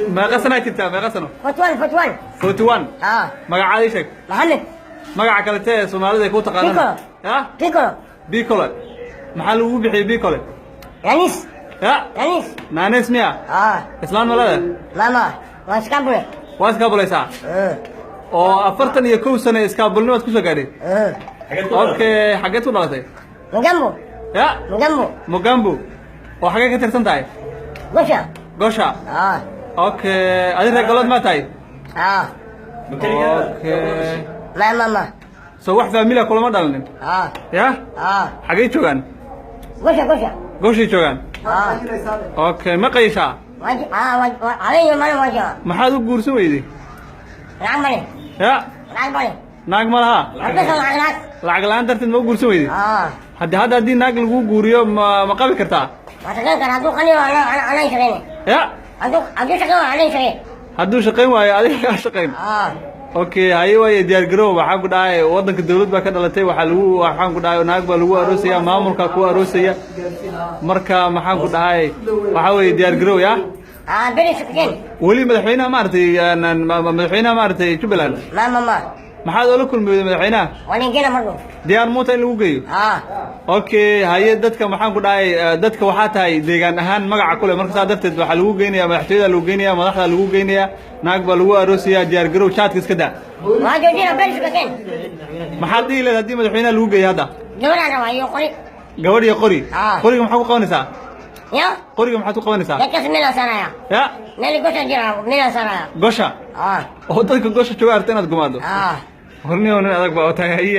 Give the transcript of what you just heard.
ما قسنا كتاب ما قسنا فتوان 41 ما عادي شك محمد ما كلته سومالida ku taqaanaa بيكولو بيكولو maxaa lagu bixiyay بيكولو يانيس يانيس نانيس miya islaan malada ماما واسكابله waaskabulaysaa oo 41 sano iskaabulnimaad ku soo gaadhay okay xageed ku dhalatay مجنبو Mugambo oo xagee ka tirsan tahay Gosha okay adiga galad ma tahay okay mama soo wax family kulama dhalnin ya xagee joogan Gosha joogan okay ma qaysha maxaad u guursan weyday naag malaha lacag la'aan darteed ma u guursan weyday haddii naag lagu guuriyo ma qabi kartaa hadduu shaqayn waayo adiga ka shaqayn okay haye waaye diyaar garow waxaan ku dhahay wadanka dawlad baa ka dhalatay waxaan ku dhahay naag baa lagu aroosaya maamulka ku aroosaya marka maxaan ku dhahay waxa weeye diyaar garow ya weli madaxweynaha maartay Jubbaland maxaad oo la kulmay madaxweynaha diyaar moota in lagu geeyo okay haye dadka maxaan ku dhahay dadka waxa tahay deegaan ahaan magaca kule marka saa darteed waxa lagu geynayaa madaxtooyada lagu geynayaa madaxda lagu geynayaa naag baa lagu aroosaya diyaar garow chatka iska daa maxaad dhihi leedahay haddii madaxweynaha lagu geeyo hadda gabadh iyo qori qoriga maxaa ku qabanaysaa qoriga maxaad ku qabanaysaa Gosha oo dadka Gosha jooga arta inaad gumaado horniyo nin adag baa tahay